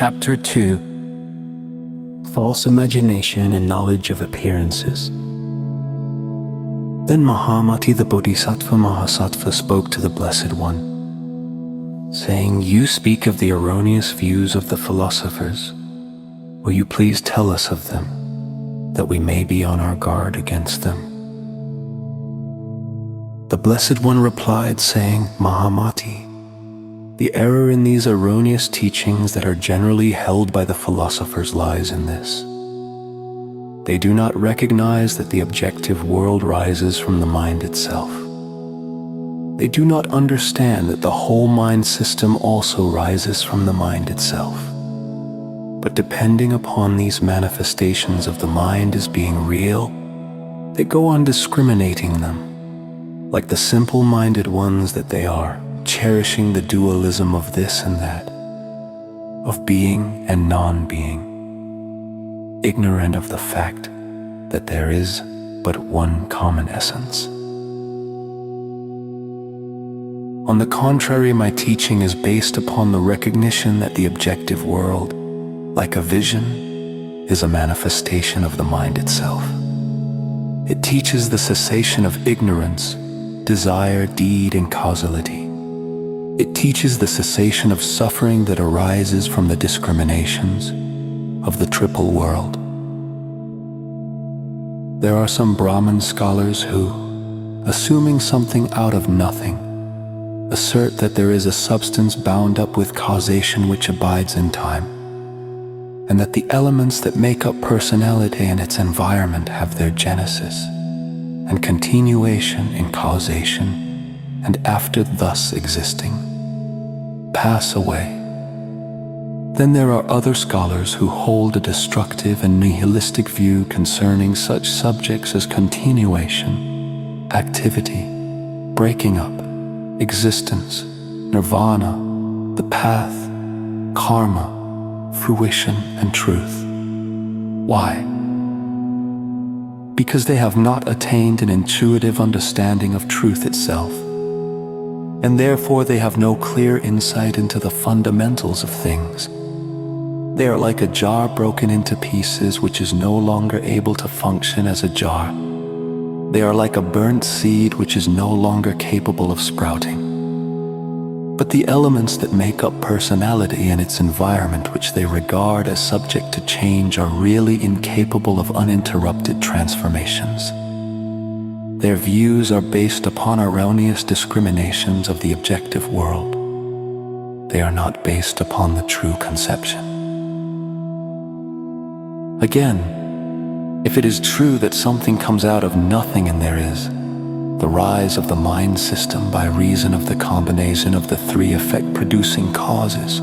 Chapter 2: False Imagination and Knowledge of Appearances. Then Mahamati the Bodhisattva-Mahasattva spoke to the Blessed One, saying, "You speak of the erroneous views of the philosophers. Will you please tell us of them, that we may be on our guard against them?" The Blessed One replied, saying, "Mahamati, the error in these erroneous teachings that are generally held by the philosophers lies in this. They do not recognize that the objective world rises from the mind itself. They do not understand that the whole mind system also rises from the mind itself. But depending upon these manifestations of the mind as being real, they go on discriminating them, like the simple-minded ones that they are, cherishing the dualism of this and that, of being and non-being, ignorant of the fact that there is but one common essence. On the contrary, my teaching is based upon the recognition that the objective world, like a vision, is a manifestation of the mind itself. It teaches the cessation of ignorance, desire, deed, and causality. It teaches the cessation of suffering that arises from the discriminations of the triple world. There are some Brahmin scholars who, assuming something out of nothing, assert that there is a substance bound up with causation which abides in time, and that the elements that make up personality and its environment have their genesis and continuation in causation, and after thus existing, pass away. Then there are other scholars who hold a destructive and nihilistic view concerning such subjects as continuation, activity, breaking up, existence, nirvana, the path, karma, fruition, and truth. Why? Because they have not attained an intuitive understanding of truth itself, and therefore they have no clear insight into the fundamentals of things. They are like a jar broken into pieces which is no longer able to function as a jar. They are like a burnt seed which is no longer capable of sprouting. But the elements that make up personality and its environment, which they regard as subject to change, are really incapable of uninterrupted transformations. Their views are based upon erroneous discriminations of the objective world. They are not based upon the true conception. Again, if it is true that something comes out of nothing and there is the rise of the mind system by reason of the combination of the three effect-producing causes,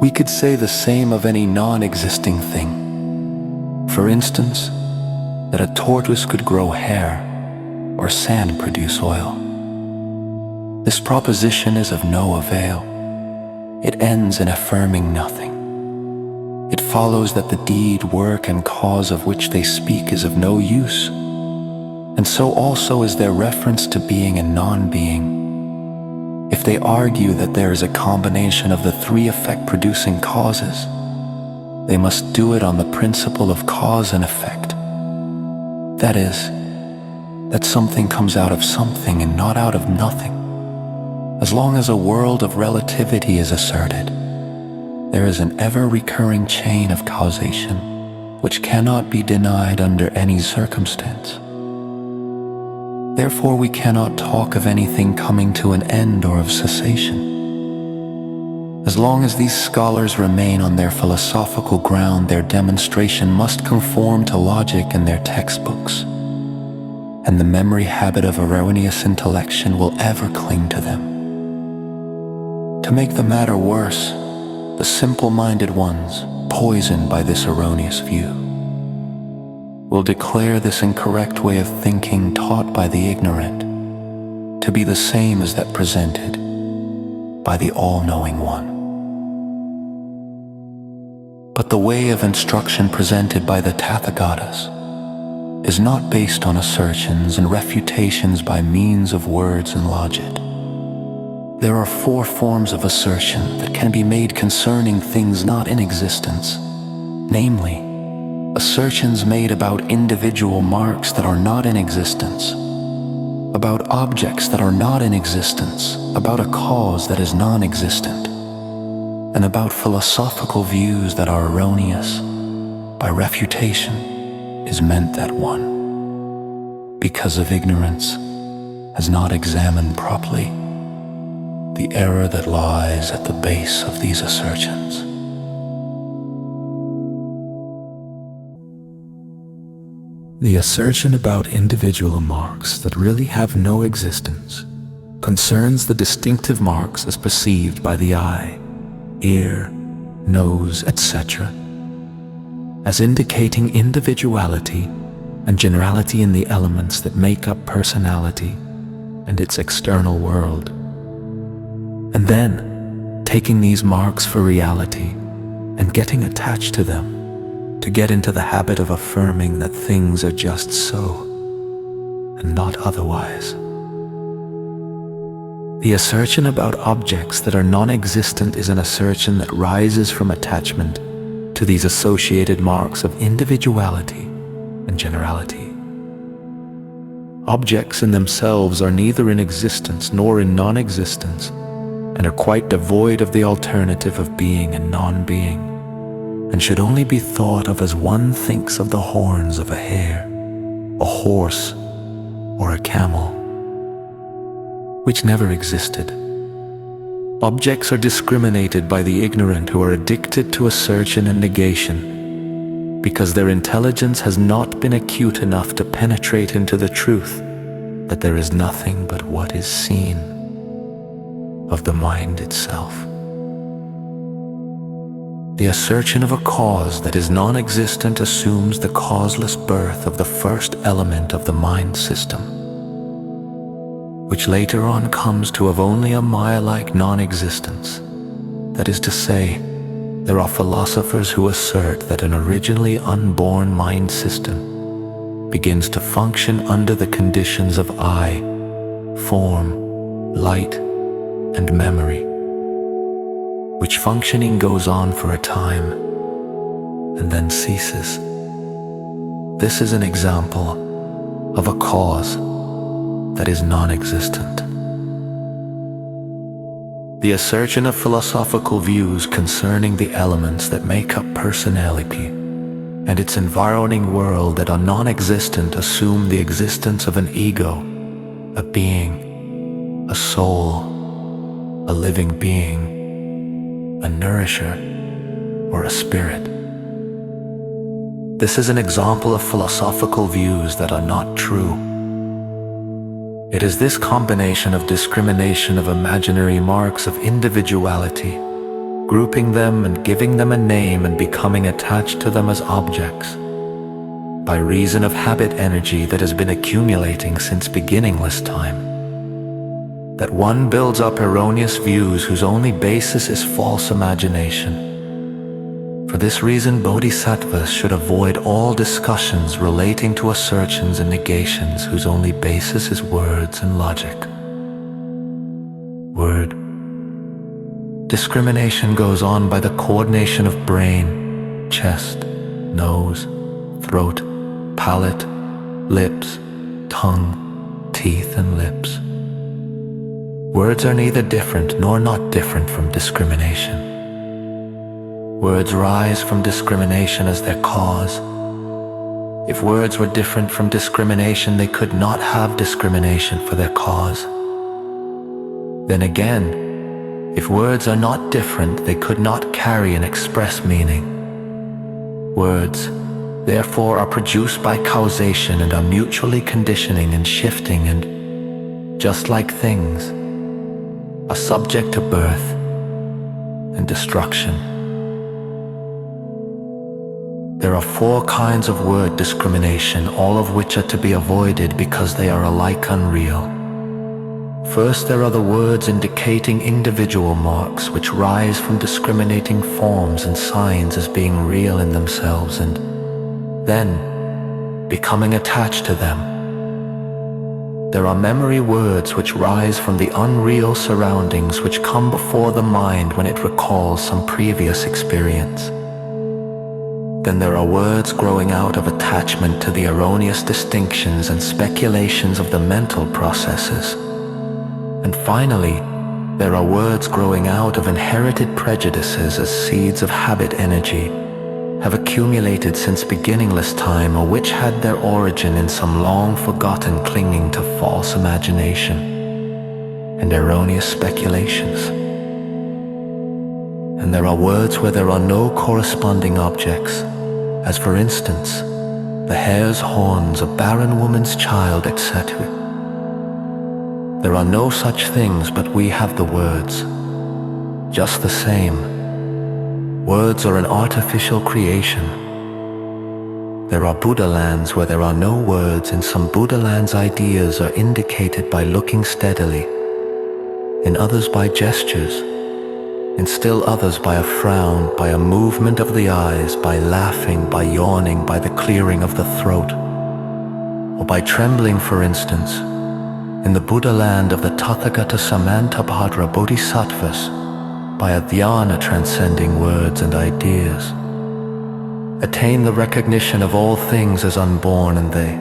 we could say the same of any non-existing thing. For instance, that a tortoise could grow hair, or sand produce oil. This proposition is of no avail. It ends in affirming nothing. It follows that the deed, work, and cause of which they speak is of no use, and so also is their reference to being and non-being. If they argue that there is a combination of the three effect-producing causes, they must do it on the principle of cause and effect. That is, that something comes out of something and not out of nothing. As long as a world of relativity is asserted, there is an ever-recurring chain of causation which cannot be denied under any circumstance. Therefore, we cannot talk of anything coming to an end or of cessation. As long as these scholars remain on their philosophical ground, their demonstration must conform to logic and their textbooks, and the memory habit of erroneous intellection will ever cling to them. To make the matter worse, the simple-minded ones, poisoned by this erroneous view, will declare this incorrect way of thinking taught by the ignorant to be the same as that presented by the all-knowing one. But the way of instruction presented by the Tathagatas is not based on assertions and refutations by means of words and logic. There are four forms of assertion that can be made concerning things not in existence, namely, assertions made about individual marks that are not in existence, about objects that are not in existence, about a cause that is non-existent, and about philosophical views that are erroneous. By refutation is meant that one, because of ignorance, has not examined properly the error that lies at the base of these assertions. The assertion about individual marks that really have no existence concerns the distinctive marks as perceived by the eye, ear, nose, etc., as indicating individuality and generality in the elements that make up personality and its external world. And then, taking these marks for reality and getting attached to them, to get into the habit of affirming that things are just so and not otherwise. The assertion about objects that are non-existent is an assertion that rises from attachment to these associated marks of individuality and generality. Objects in themselves are neither in existence nor in non-existence, and are quite devoid of the alternative of being and non-being, and should only be thought of as one thinks of the horns of a hare, a horse, or a camel, which never existed. Objects are discriminated by the ignorant who are addicted to assertion and negation, because their intelligence has not been acute enough to penetrate into the truth that there is nothing but what is seen of the mind itself. The assertion of a cause that is non-existent assumes the causeless birth of the first element of the mind system, which later on comes to have only a Maya-like non-existence. That is to say, there are philosophers who assert that an originally unborn mind system begins to function under the conditions of I, form, light, and memory, which functioning goes on for a time and then ceases. This is an example of a cause that is non-existent. The assertion of philosophical views concerning the elements that make up personality and its environing world that are non-existent assume the existence of an ego, a being, a soul, a living being, a nourisher, or a spirit. This is an example of philosophical views that are not true. It is this combination of discrimination of imaginary marks of individuality, grouping them and giving them a name and becoming attached to them as objects, by reason of habit energy that has been accumulating since beginningless time, that one builds up erroneous views whose only basis is false imagination. For this reason, bodhisattvas should avoid all discussions relating to assertions and negations whose only basis is words and logic. Word. Discrimination goes on by the coordination of brain, chest, nose, throat, palate, lips, tongue, teeth, and lips. Words are neither different nor not different from discrimination. Words rise from discrimination as their cause. If words were different from discrimination, they could not have discrimination for their cause. Then again, if words are not different, they could not carry an express meaning. Words, therefore, are produced by causation and are mutually conditioning and shifting and, just like things, are subject to birth and destruction. There are 4 kinds of word discrimination, all of which are to be avoided because they are alike unreal. First, there are the words indicating individual marks which rise from discriminating forms and signs as being real in themselves and then becoming attached to them. there are memory words which rise from the unreal surroundings which come before the mind when it recalls some previous experience. Then there are words growing out of attachment to the erroneous distinctions and speculations of the mental processes. And finally, there are words growing out of inherited prejudices as seeds of habit energy have accumulated since beginningless time, or which had their origin in some long-forgotten clinging to false imagination and erroneous speculations. And there are words where there are no corresponding objects, as for instance, the hare's horns, a barren woman's child, etc. There are no such things, but we have the words. Just the same, words are an artificial creation. There are Buddha lands where there are no words. In some Buddha lands, ideas are indicated by looking steadily, in others by gestures, in still others by a frown, by a movement of the eyes, by laughing, by yawning, by the clearing of the throat, or by trembling, for instance, in the Buddha land of the Tathagata Samantabhadra Bodhisattvas, by a dhyana transcending words and ideas, attain the recognition of all things as unborn, and they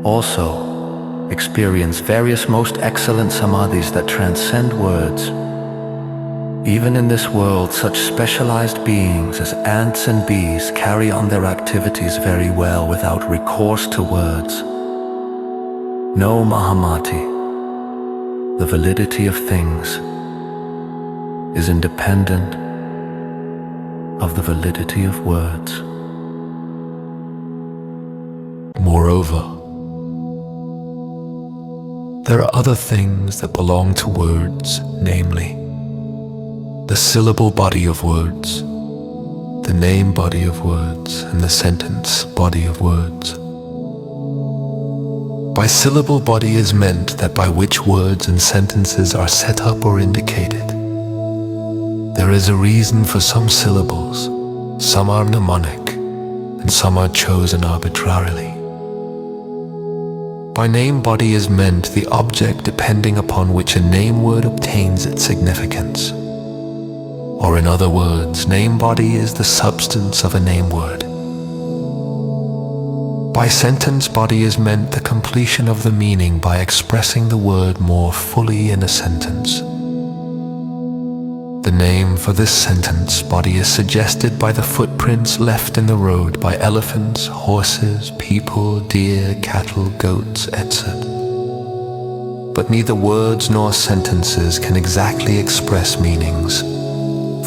also experience various most excellent samadhis that transcend words. Even in this world, such specialized beings as ants and bees carry on their activities very well without recourse to words. No, Mahamati, the validity of things is independent of the validity of words. Moreover, there are other things that belong to words, namely, the syllable body of words, the name body of words, and the sentence body of words. By syllable body is meant that by which words and sentences are set up or indicated. There is a reason for some syllables. Some are mnemonic, and some are chosen arbitrarily. By name body is meant the object depending upon which a name word obtains its significance. Or in other words, name body is the substance of a name word. By sentence body is meant the completion of the meaning by expressing the word more fully in a sentence. The name for this sentence body is suggested by the footprints left in the road by elephants, horses, people, deer, cattle, goats, etc. But neither words nor sentences can exactly express meanings.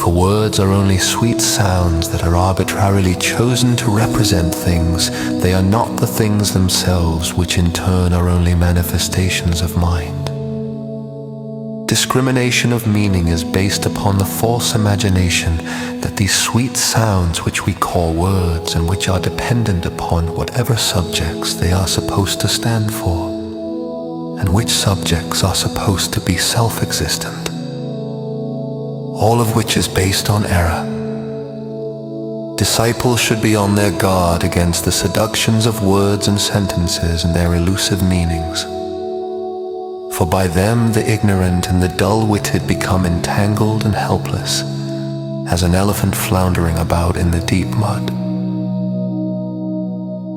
For words are only sweet sounds that are arbitrarily chosen to represent things. They are not the things themselves, which in turn are only manifestations of mind. Discrimination of meaning is based upon the false imagination that these sweet sounds which we call words and which are dependent upon whatever subjects they are supposed to stand for, and which subjects are supposed to be self-existent. All of which is based on error. Disciples should be on their guard against the seductions of words and sentences and their elusive meanings. For by them the ignorant and the dull-witted become entangled and helpless, as an elephant floundering about in the deep mud.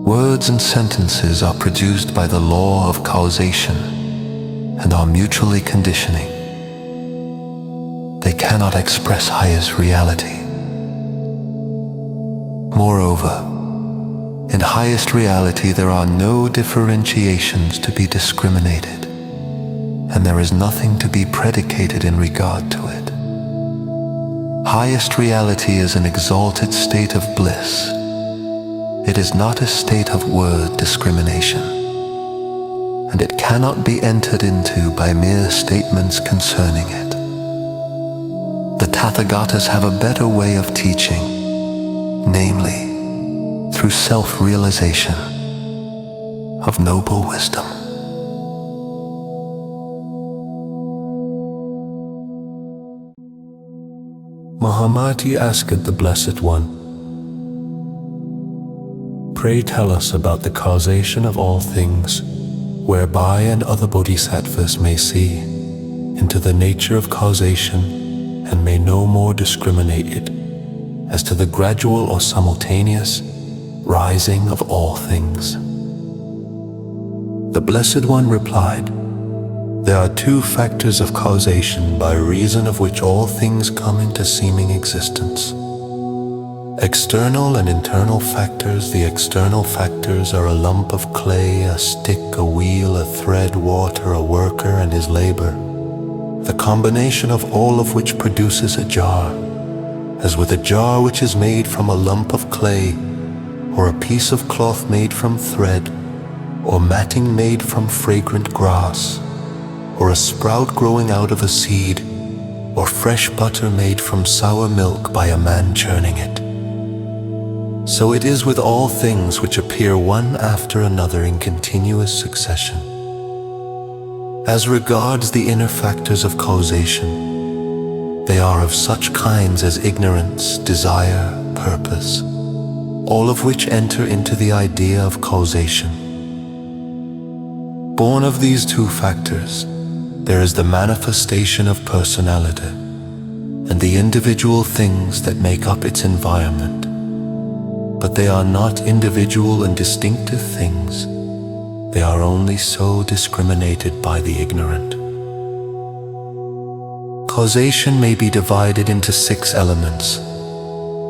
Words and sentences are produced by the law of causation and are mutually conditioning. They cannot express highest reality. Moreover, in highest reality there are no differentiations to be discriminated, and there is nothing to be predicated in regard to it. Highest reality is an exalted state of bliss. It is not a state of word discrimination, and it cannot be entered into by mere statements concerning it. The Tathagatas have a better way of teaching, namely, through self-realization of noble wisdom. Mahamati asked the Blessed One, "Pray tell us about the causation of all things. whereby and other bodhisattvas may see into the nature of causation and may no more discriminate it as to the gradual or simultaneous rising of all things. The Blessed One replied, "There are two factors of causation by reason of which all things come into seeming existence. External and internal factors. The external factors are a lump of clay, a stick, a wheel, a thread, water, a worker and his labor, the combination of all of which produces a jar, as with a jar which is made from a lump of clay, or a piece of cloth made from thread, or matting made from fragrant grass, or a sprout growing out of a seed, or fresh butter made from sour milk by a man churning it. So it is with all things which appear one after another in continuous succession. As regards the inner factors of causation, they are of such kinds as ignorance, desire, purpose, all of which enter into the idea of causation. Born of these two factors, there is the manifestation of personality and the individual things that make up its environment. But they are not individual and distinctive things. They are only so discriminated by the ignorant. Causation may be divided into 6 elements: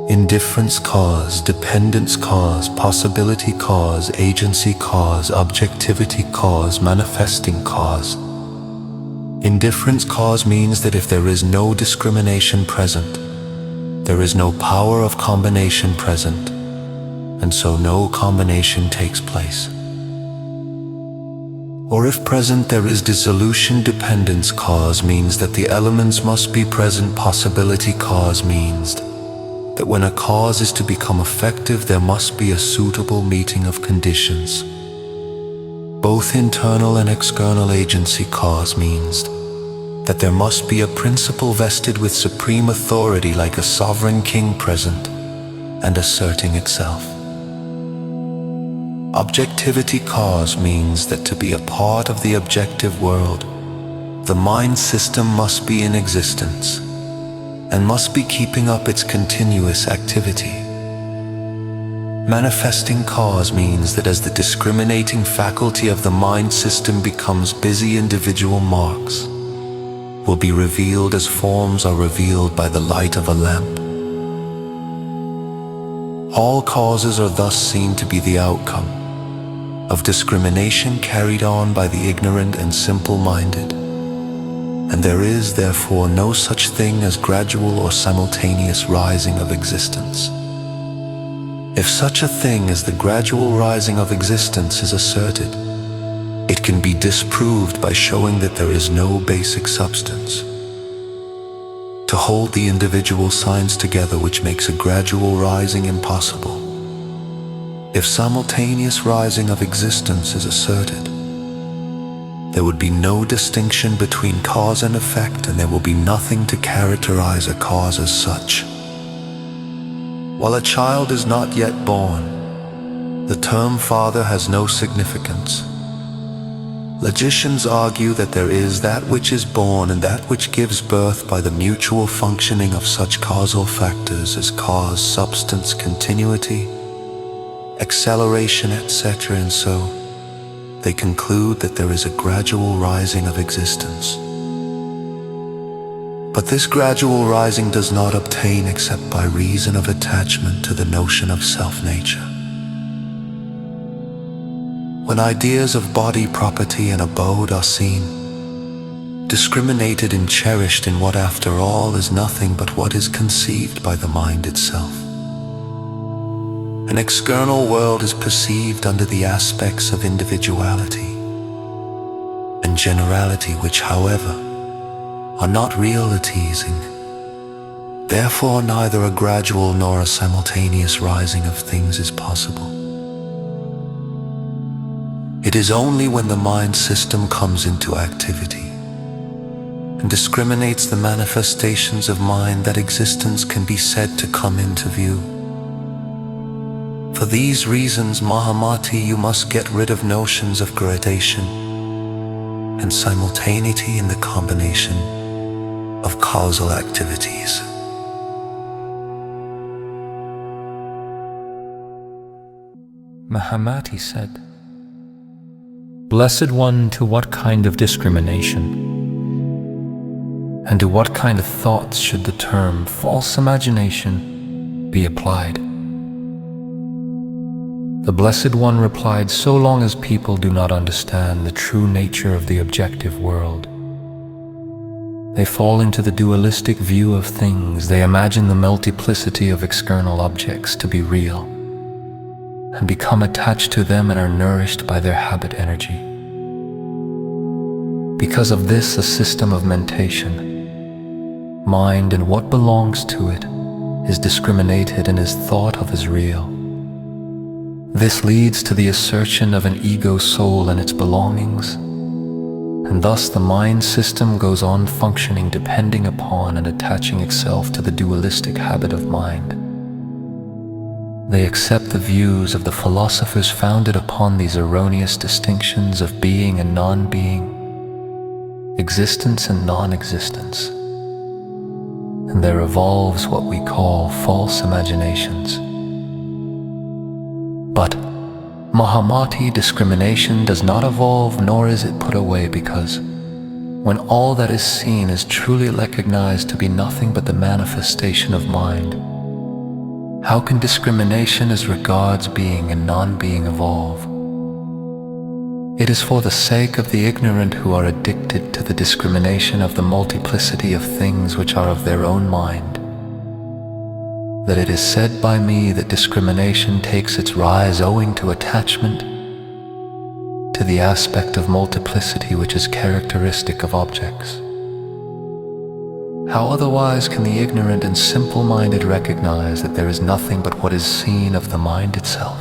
indifference cause, dependence cause, possibility cause, agency cause, objectivity cause, manifesting cause. Indifference cause means that if there is no discrimination present, there is no power of combination present, and so no combination takes place. Or if present there is dissolution. Dependence cause means that the elements must be present. Possibility cause means that when a cause is to become effective, there must be a suitable meeting of conditions. Both internal and external agency cause means that there must be a principle vested with supreme authority like a sovereign king present and asserting itself. Objectivity cause means that to be a part of the objective world, the mind system must be in existence and must be keeping up its continuous activity. Manifesting cause means that as the discriminating faculty of the mind system becomes busy, individual marks will be revealed as forms are revealed by the light of a lamp. All causes are thus seen to be the outcome of discrimination carried on by the ignorant and simple-minded, and there is therefore no such thing as gradual or simultaneous rising of existence. If such a thing as the gradual rising of existence is asserted, it can be disproved by showing that there is no basic substance to hold the individual signs together, which makes a gradual rising impossible. If simultaneous rising of existence is asserted, there would be no distinction between cause and effect, and there will be nothing to characterize a cause as such. While a child is not yet born, the term father has no significance. Logicians argue that there is that which is born and that which gives birth by the mutual functioning of such causal factors as cause, substance, continuity, acceleration, etc., and so they conclude that there is a gradual rising of existence. But this gradual rising does not obtain except by reason of attachment to the notion of self-nature. When ideas of body, property, and abode are seen, discriminated and cherished in what after all is nothing but what is conceived by the mind itself, an external world is perceived under the aspects of individuality and generality, which, however, are not realities, and therefore neither a gradual nor a simultaneous rising of things is possible. It is only when the mind system comes into activity and discriminates the manifestations of mind that existence can be said to come into view. For these reasons, Mahamati, you must get rid of notions of gradation and simultaneity in the combination of causal activities. Mahamati said, "Blessed One, to what kind of discrimination and to what kind of thoughts should the term false imagination be applied?" The Blessed One replied, "So long as people do not understand the true nature of the objective world, they fall into the dualistic view of things. They imagine the multiplicity of external objects to be real and become attached to them and are nourished by their habit energy. Because of this, a system of mentation, mind and what belongs to it is discriminated and is thought of as real. This leads to the assertion of an ego soul and its belongings, and thus the mind system goes on functioning depending upon and attaching itself to the dualistic habit of mind. They accept the views of the philosophers founded upon these erroneous distinctions of being and non-being, existence and non-existence, and there evolves what we call false imaginations. But Mahamati, discrimination does not evolve, nor is it put away, because when all that is seen is truly recognized to be nothing but the manifestation of mind, how can discrimination as regards being and non-being evolve? It is for the sake of the ignorant who are addicted to the discrimination of the multiplicity of things which are of their own mind, that it is said by me that discrimination takes its rise owing to attachment to the aspect of multiplicity which is characteristic of objects. How otherwise can the ignorant and simple-minded recognize that there is nothing but what is seen of the mind itself?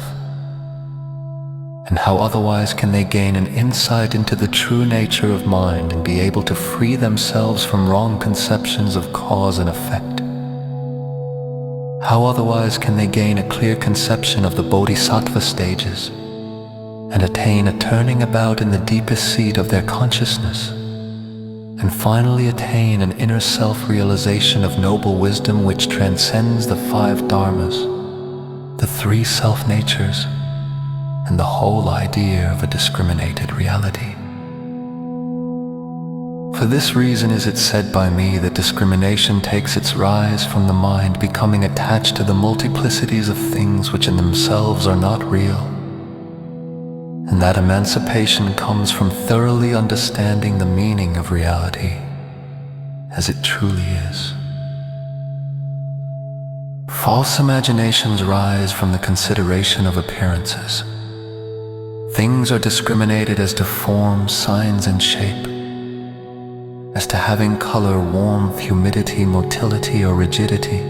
And how otherwise can they gain an insight into the true nature of mind and be able to free themselves from wrong conceptions of cause and effect? How otherwise can they gain a clear conception of the Bodhisattva stages and attain a turning about in the deepest seat of their consciousness, and finally attain an inner self-realization of noble wisdom which transcends the 5 dharmas, the 3 self-natures, and the whole idea of a discriminated reality? For this reason is it said by me that discrimination takes its rise from the mind becoming attached to the multiplicities of things which in themselves are not real, and that emancipation comes from thoroughly understanding the meaning of reality as it truly is. False imaginations rise from the consideration of appearances. Things are discriminated as to form, signs, and shape, as to having color, warmth, humidity, motility, or rigidity.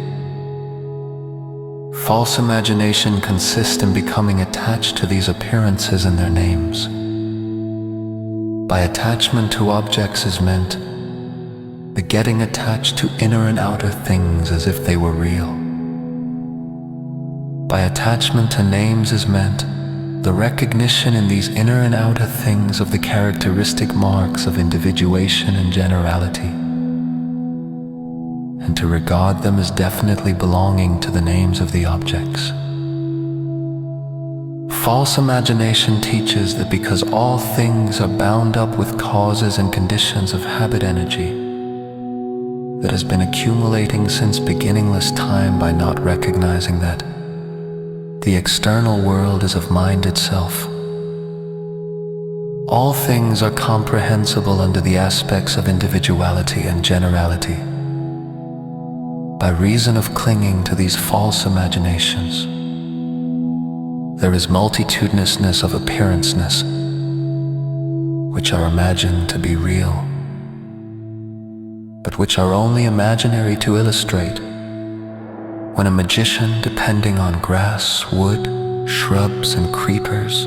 False imagination consists in becoming attached to these appearances and their names. By attachment to objects is meant the getting attached to inner and outer things as if they were real. By attachment to names is meant the recognition in these inner and outer things of the characteristic marks of individuation and generality, and to regard them as definitely belonging to the names of the objects. False imagination teaches that because all things are bound up with causes and conditions of habit energy that has been accumulating since beginningless time, by not recognizing that the external world is of mind itself, all things are comprehensible under the aspects of individuality and generality. By reason of clinging to these false imaginations, there is multitudinousness of appearanceness, which are imagined to be real, but which are only imaginary to illustrate. When a magician, depending on grass, wood, shrubs, and creepers,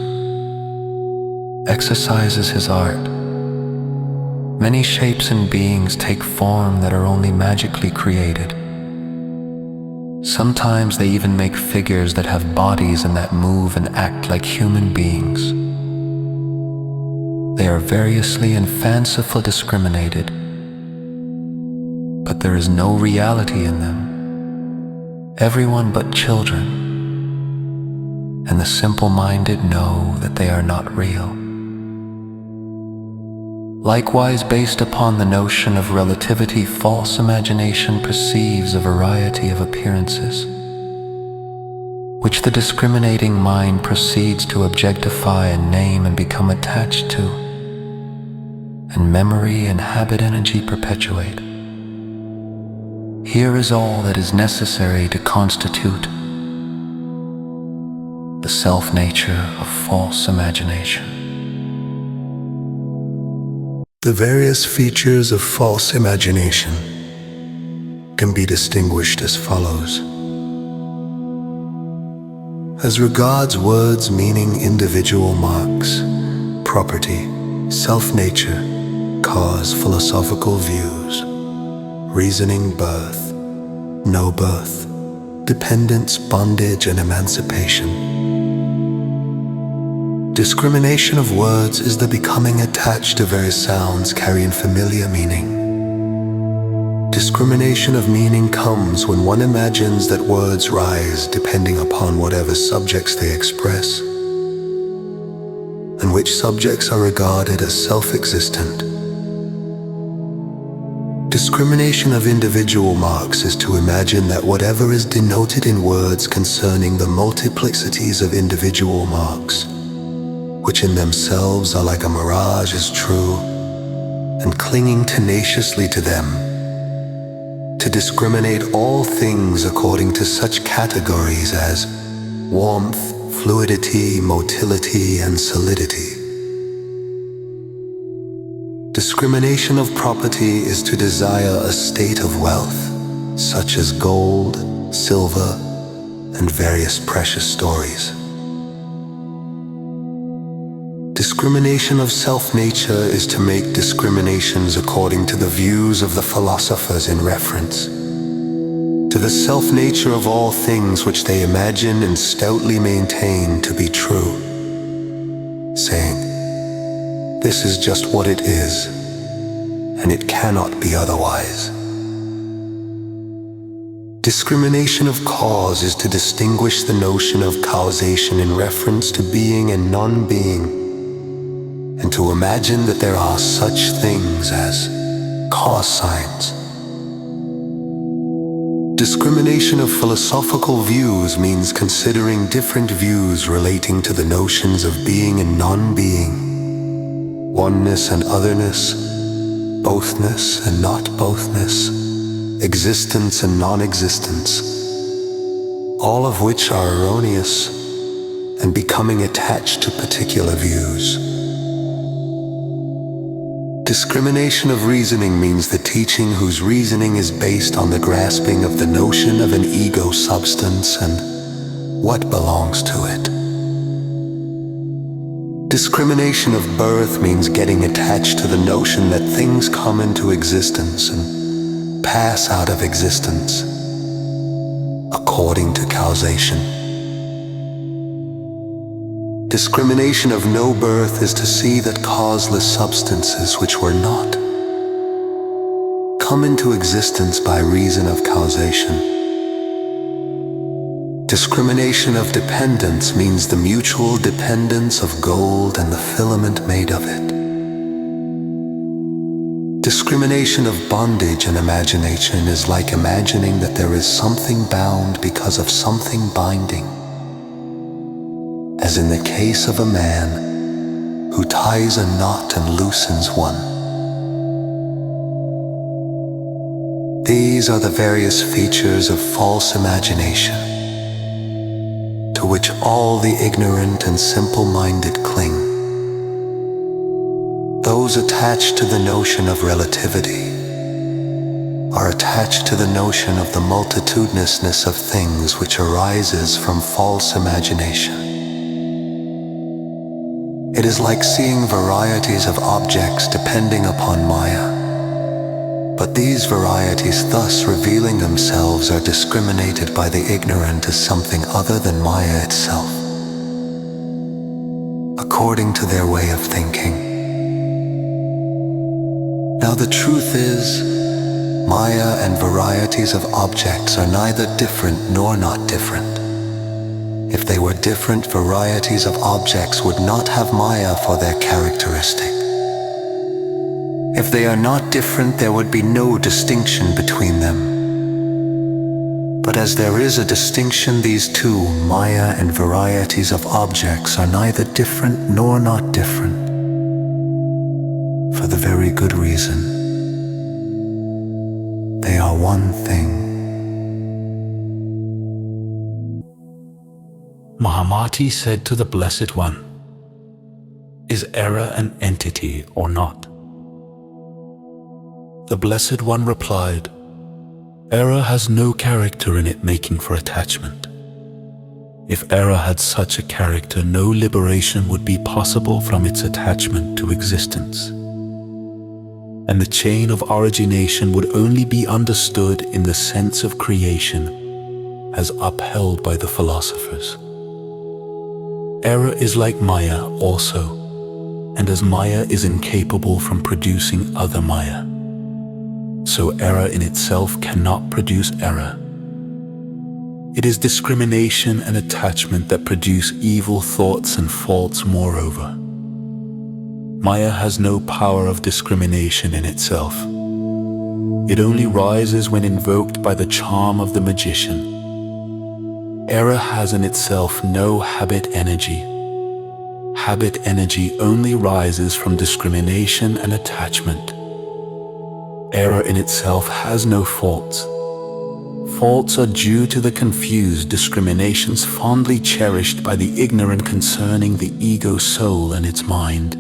exercises his art, many shapes and beings take form that are only magically created. Sometimes they even make figures that have bodies and that move and act like human beings. They are variously and fancifully discriminated, but there is no reality in them. Everyone but children and the simple-minded know that they are not real. Likewise, based upon the notion of relativity, false imagination perceives a variety of appearances, which the discriminating mind proceeds to objectify and name and become attached to, and memory and habit energy perpetuate. Here is all that is necessary to constitute the self-nature of false imagination. The various features of false imagination can be distinguished as follows. As regards words meaning individual marks, property, self-nature, cause, philosophical views, reasoning, birth, no birth, dependence, bondage, and emancipation. Discrimination of words is the becoming attached to various sounds carrying familiar meaning. Discrimination of meaning comes when one imagines that words rise depending upon whatever subjects they express, and which subjects are regarded as self-existent. Discrimination of individual marks is to imagine that whatever is denoted in words concerning the multiplicities of individual marks, which in themselves are like a mirage, is true, and clinging tenaciously to them, to discriminate all things according to such categories as warmth, fluidity, motility, and solidity. Discrimination of property is to desire a state of wealth, such as gold, silver, and various precious stories. Discrimination of self-nature is to make discriminations according to the views of the philosophers in reference to the self-nature of all things which they imagine and stoutly maintain to be true, saying, "This is just what it is, and it cannot be otherwise." Discrimination of cause is to distinguish the notion of causation in reference to being and non-being, and to imagine that there are such things as cause signs. Discrimination of philosophical views means considering different views relating to the notions of being and non-being, oneness and otherness, bothness and not bothness, existence and non-existence, all of which are erroneous and becoming attached to particular views. Discrimination of reasoning means the teaching whose reasoning is based on the grasping of the notion of an ego substance and what belongs to it. Discrimination of birth means getting attached to the notion that things come into existence and pass out of existence according to causation. Discrimination of no birth is to see that causeless substances which were not come into existence by reason of causation. Discrimination of dependence means the mutual dependence of gold and the filament made of it. Discrimination of bondage and imagination is like imagining that there is something bound because of something binding, as in the case of a man who ties a knot and loosens one. These are the various features of false imagination, to which all the ignorant and simple-minded cling. Those attached to the notion of relativity are attached to the notion of the multitudinousness of things which arises from false imagination. It is like seeing varieties of objects depending upon Maya, but these varieties thus revealing themselves are discriminated by the ignorant as something other than Maya itself, according to their way of thinking. Now the truth is, Maya and varieties of objects are neither different nor not different. If they were different, varieties of objects would not have Maya for their characteristic. If they are not different, there would be no distinction between them. But as there is a distinction, these two, Maya and varieties of objects, are neither different nor not different, for the very good reason they are one thing. Mahamati said to the Blessed One, "Is error an entity or not?" The Blessed One replied, "Error has no character in it making for attachment. If error had such a character, no liberation would be possible from its attachment to existence. And the chain of origination would only be understood in the sense of creation as upheld by the philosophers. Error is like Maya also, and as Maya is incapable from producing other Maya, so error in itself cannot produce error. It is discrimination and attachment that produce evil thoughts and faults moreover. Maya has no power of discrimination in itself. It only rises when invoked by the charm of the magician. Error has in itself no habit energy. Habit energy only rises from discrimination and attachment. Error in itself has no faults. Faults are due to the confused discriminations fondly cherished by the ignorant concerning the ego soul and its mind.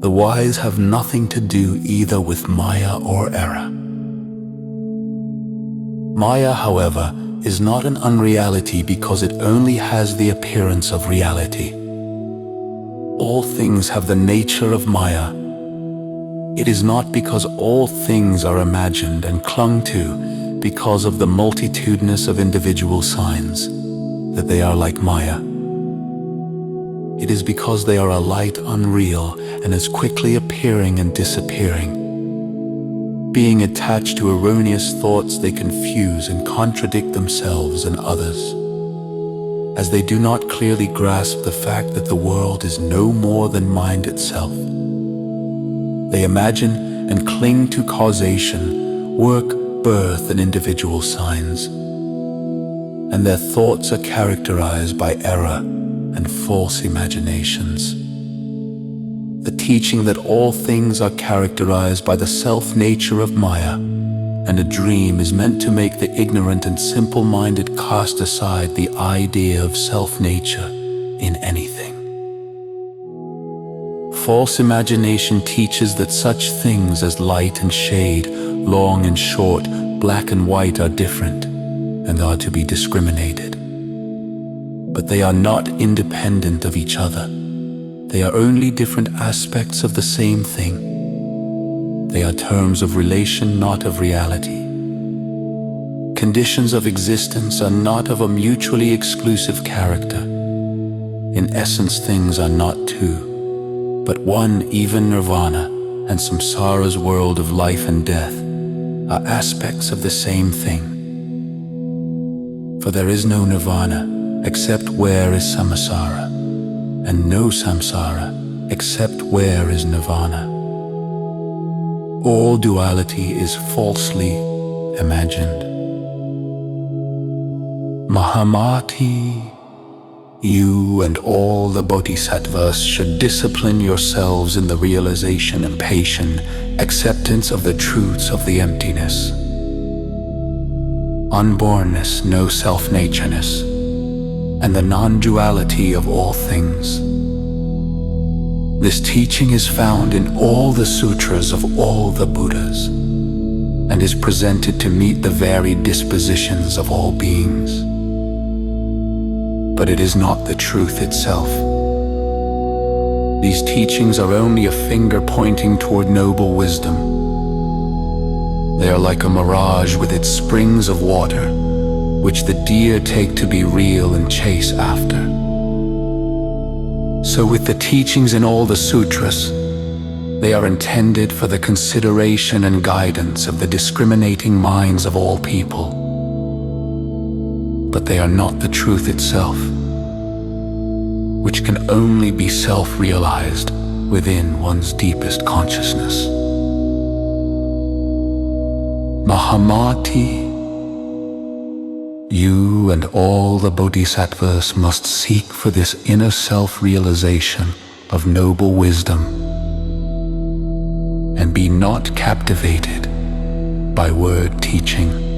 The wise have nothing to do either with Maya or error. Maya, however, is not an unreality because it only has the appearance of reality. All things have the nature of Maya. It is not because all things are imagined and clung to because of the multitudinous of individual signs that they are like Maya. It is because they are a light unreal and as quickly appearing and disappearing. Being attached to erroneous thoughts, they confuse and contradict themselves and others, as they do not clearly grasp the fact that the world is no more than mind itself. They imagine and cling to causation, work, birth, and individual signs, and their thoughts are characterized by error and false imaginations. The teaching that all things are characterized by the self-nature of Maya, and a dream is meant to make the ignorant and simple-minded cast aside the idea of self-nature in anything. False imagination teaches that such things as light and shade, long and short, black and white are different and are to be discriminated. But they are not independent of each other. They are only different aspects of the same thing. They are terms of relation, not of reality. Conditions of existence are not of a mutually exclusive character. In essence, things are not two, but one. Even nirvana and samsara's world of life and death are aspects of the same thing. For there is no nirvana except where is samsara, and no samsara except where is nirvana. All duality is falsely imagined. Mahamati, you and all the bodhisattvas should discipline yourselves in the realization and patient acceptance of the truths of the emptiness, unbornness, no self-natureness, and the non-duality of all things. This teaching is found in all the sutras of all the Buddhas and is presented to meet the varied dispositions of all beings. But it is not the truth itself. These teachings are only a finger pointing toward noble wisdom. They are like a mirage with its springs of water, which the deer take to be real and chase after. So with the teachings in all the sutras, They are intended for the consideration and guidance of the discriminating minds of all people. But they are not the truth itself, which can only be self-realized within one's deepest consciousness. Mahamati, you and all the Bodhisattvas must seek for this inner self-realization of noble wisdom, and be not captivated by word teaching.